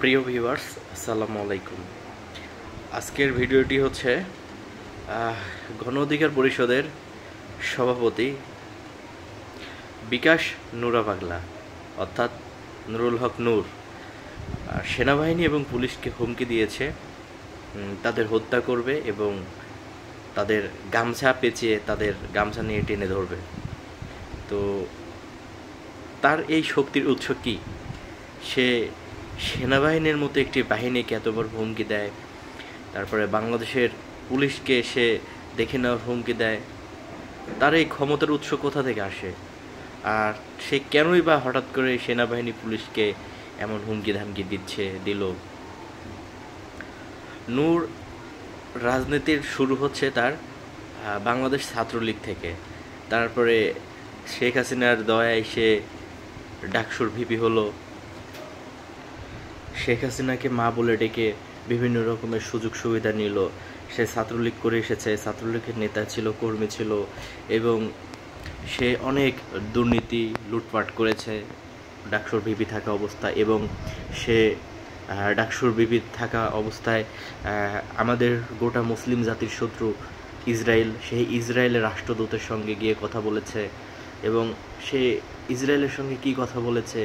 প্রিয় ভিউয়ার্স, আসসালামু আলাইকুম। আজকের ভিডিওটি হচ্ছে গণ অধিকার পরিষদের সভাপতি বিকাশ নুরা পাগলা অর্থাৎ নুরুল হক নূর সেনাবাহিনী এবং পুলিশকে হুমকি দিয়েছে তাদের হত্যা করবে এবং তাদের গামছা পেঁচিয়ে তাদের গামছা নিয়ে টেনে ধরবে। তো তার এই শক্তির উৎস কী? সে সেনাবাহিনীর মতো একটি বাহিনীকে এত বড় হুমকি দেয়, তারপরে বাংলাদেশের পুলিশকে সে দেখে নেওয়ার হুমকি দেয়। তার এই ক্ষমতার উৎস কোথা থেকে আসে? আর সে কেনই বা হঠাৎ করে সেনাবাহিনী পুলিশকে এমন হুমকি ধামকি দিল? নূর রাজনীতির শুরু হচ্ছে তার বাংলাদেশ ছাত্রলীগ থেকে। তারপরে শেখ হাসিনার দয়ায় সে ডাকসুর ভিপি হলো। শেখ হাসিনাকে মা বলে ডেকে বিভিন্ন রকমের সুযোগ সুবিধা নিল। সে ছাত্রলীগ করে এসেছে, ছাত্রলীগের নেতা ছিল, কর্মী ছিল এবং সে অনেক দুর্নীতি লুটপাট করেছে ডাকসুর ভিপি থাকা অবস্থায়। এবং সে ডাকসুর ভিপি থাকা অবস্থায় আমাদের গোটা মুসলিম জাতির শত্রু ইসরায়েল, সেই ইসরায়েলের রাষ্ট্রদূতের সঙ্গে গিয়ে কথা বলেছে এবং সে ইসরায়েলের সঙ্গে কি কথা বলেছে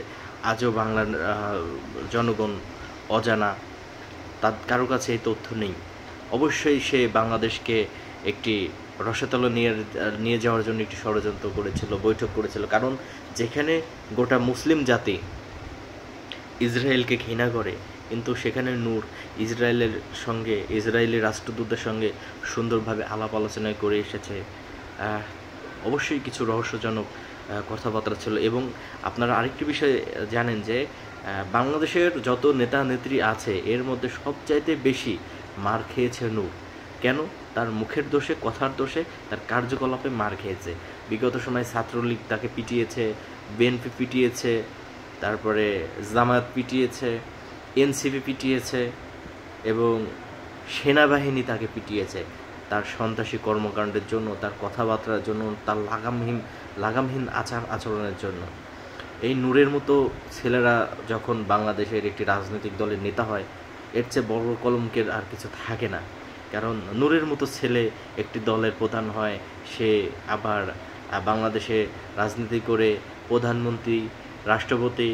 আজও বাংলার জনগণ অজানা, তার কারো কাছে এই তথ্য নেই। অবশ্যই সে বাংলাদেশকে একটি রসাতলে নিয়ে যাওয়ার জন্য একটি ষড়যন্ত্র করেছিল, বৈঠক করেছিল। কারণ যেখানে গোটা মুসলিম জাতি ইসরায়েলকে ঘৃণা করে, কিন্তু সেখানে নূর ইসরায়েলি রাষ্ট্রদূতের সঙ্গে সুন্দরভাবে আলাপ আলোচনা করে এসেছে। অবশ্যই কিছু রহস্যজনক কথাবার্তা ছিল। এবং আপনারা আরেকটি বিষয় জানেন যে বাংলাদেশের যত নেতা নেত্রী আছে এর মধ্যে সবচাইতে বেশি মার খেয়েছে নূর। কেন? তার মুখের দোষে, কথার দোষে, তার কার্যকলাপে মার খেয়েছে। বিগত সময় ছাত্রলীগ তাকে পিটিয়েছে, বিএনপি পিটিয়েছে, তারপরে জামায়াত পিটিয়েছে, এনসিপি পিটিয়েছে এবং সেনাবাহিনী তাকে পিটিয়েছে তার সন্ত্রাসী কর্মকাণ্ডের জন্য, তার কথাবার্তার জন্য, তার লাগামহীন আচরণের জন্য। এই নূরের মতো ছেলেরা যখন বাংলাদেশের একটি রাজনৈতিক দলের নেতা হয়, এর চেয়ে বড় কলঙ্কের আর কিছু থাকে না। কারণ নূরের মতো ছেলে একটি দলের প্রধান হয়, সে আবার বাংলাদেশে রাজনীতি করে প্রধানমন্ত্রী, রাষ্ট্রপতি,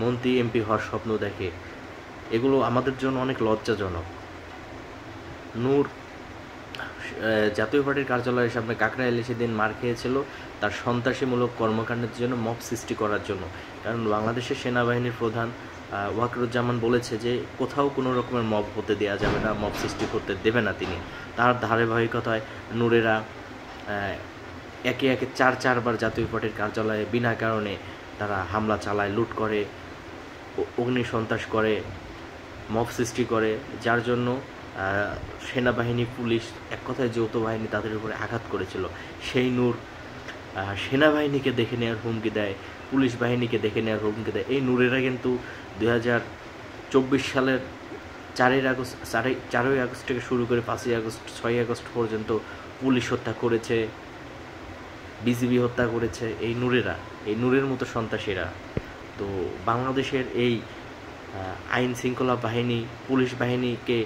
মন্ত্রী, এমপি হওয়ার স্বপ্ন দেখে। এগুলো আমাদের জন্য অনেক লজ্জাজনক। নূর জাতীয় পার্টির কার্যালয়ের সামনে কাকরাইলে সেদিন মার খেয়েছিল তার সন্ত্রাসীমূলক কর্মকাণ্ডের জন্য, মব সৃষ্টি করার জন্য। কারণ বাংলাদেশের সেনাবাহিনীর প্রধান ওয়াকারুজ্জামান বলেছে যে কোথাও কোনো রকমের মব হতে দেওয়া যাবে না, মব সৃষ্টি করতে দেবে না তিনি। তার ধারাবাহিকতায় নূরেরা একে একে চারবার জাতীয় পার্টির কার্যালয়ে বিনা কারণে তারা হামলা চালায়, লুট করে, অগ্নি সন্ত্রাস করে, মব সৃষ্টি করে, যার জন্য সেনাবাহিনী, পুলিশ, এক কথায় যৌথ বাহিনী তাদের উপরে আঘাত করেছিল। সেই নূর সেনাবাহিনীকে দেখে নেওয়ার হুমকি দেয়, পুলিশ বাহিনীকে দেখে নেওয়ার হুমকি দেয়। এই নূরেরা কিন্তু 2024 সালের 4ই আগস্ট থেকে শুরু করে 5ই আগস্ট, 6ই আগস্ট পর্যন্ত পুলিশ হত্যা করেছে, বিজিবি হত্যা করেছে এই নূরেরা, এই নূরের মতো সন্ত্রাসীরা। তো বাংলাদেশের এই আইন শৃঙ্খলা বাহিনী, পুলিশ বাহিনীকে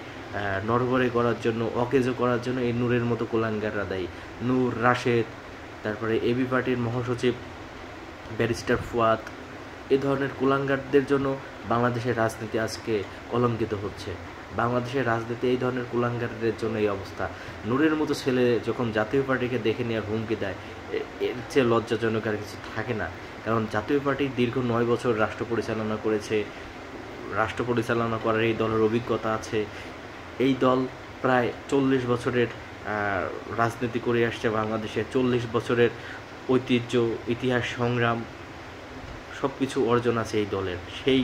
নড়বড়ে করার জন্য, অকেজো করার জন্য এই নূরের মতো কুলাঙ্গাররা দায়ী। নূর, রাশেদ, তারপরে এবি পার্টির মহাসচিব ব্যারিস্টার ফুয়াদ, এ ধরনের কুলাঙ্গারদের জন্য বাংলাদেশের রাজনীতি আজকে কলঙ্কিত হচ্ছে। বাংলাদেশের রাজনীতি এই ধরনের কুলাঙ্গারদের জন্য এই অবস্থা। নূরের মতো ছেলে যখন জাতীয় পার্টিকে দেখে নেওয়ার হুমকি দেয়, এর চেয়ে লজ্জাজনক আর কিছু থাকে না। কারণ জাতীয় পার্টি দীর্ঘ 9 বছর রাষ্ট্র পরিচালনা করেছে, রাষ্ট্র পরিচালনা করার এই দলের অভিজ্ঞতা আছে। এই দল প্রায় 40 বছরের রাজনীতি করে আসছে বাংলাদেশে। 40 বছরের ঐতিহ্য, ইতিহাস, সংগ্রাম সব কিছু অর্জন আছে এই দলের। সেই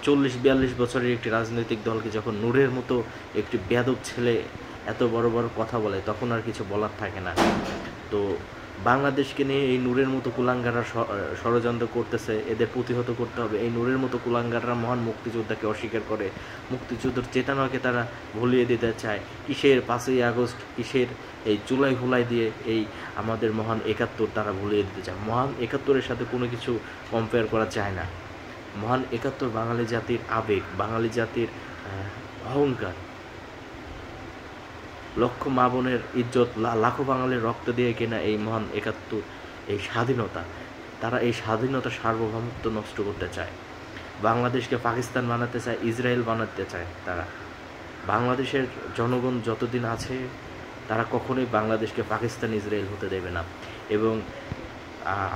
40-42 বছরের একটি রাজনৈতিক দলকে যখন নূরের মতো একটি বেয়াদব ছেলে এত বড় বড় কথা বলে, তখন আর কিছু বলার থাকে না। তো বাংলাদেশকে নিয়ে এই নূরের মতো কুলাঙ্গাররা ষড়যন্ত্র করতেছে, এদের প্রতিহত করতে হবে। এই নূরের মতো কুলাঙ্গাররা মহান মুক্তিযোদ্ধাকে অস্বীকার করে, মুক্তিযুদ্ধের চেতনাকে তারা ভুলিয়ে দিতে চায়। কিসের 5ই আগস্ট, কিসের এই চুলাই ফুলাই দিয়ে এই আমাদের মহান 71 তারা ভুলিয়ে দিতে চায়। মহান 71-এর সাথে কোনো কিছু কম্পেয়ার করা যায় না। মহান ৭১ বাঙালি জাতির আবেগ, বাঙালি জাতির অহংকার, লক্ষ মা বোনের ইজ্জত, লাখো বাঙালির রক্ত দিয়ে কেনা এই মহান ৭১, এই স্বাধীনতা, তারা এই স্বাধীনতার সার্বভৌমত্ব নষ্ট করতে চায়। বাংলাদেশকে পাকিস্তান বানাতে চায়, ইসরায়েল বানাতে চায়। তারা বাংলাদেশের জনগণ যতদিন আছে তারা কখনোই বাংলাদেশকে পাকিস্তান, ইসরায়েল হতে দেবে না। এবং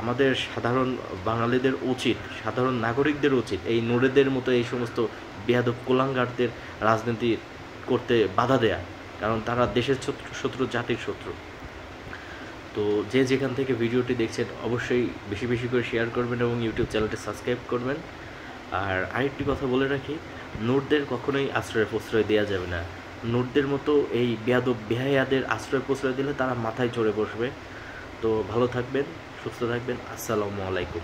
আমাদের সাধারণ বাঙালিদের উচিত, সাধারণ নাগরিকদের উচিত এই নুরেদের মতো এই সমস্ত বেয়াদব কুলাঙ্গারদের রাজনীতি করতে বাধা দেয়া, কারণ তারা দেশের শত্রু, জাতির শত্রু। তো যে যেখান থেকে ভিডিওটি দেখছেন অবশ্যই বেশি বেশি করে শেয়ার করবেন এবং ইউটিউব চ্যানেলটি সাবস্ক্রাইব করবেন। আর আরেকটি কথা বলে রাখি, নূরদের কখনোই আশ্রয় প্রশ্রয় দেওয়া যাবে না। নূরদের মতো এই বেয়াদব বেহায়াদের আশ্রয় প্রশ্রয় দিলে তারা মাথায় চড়ে বসবে। তো ভালো থাকবেন, সুস্থ থাকবেন। আসসালামু আলাইকুম।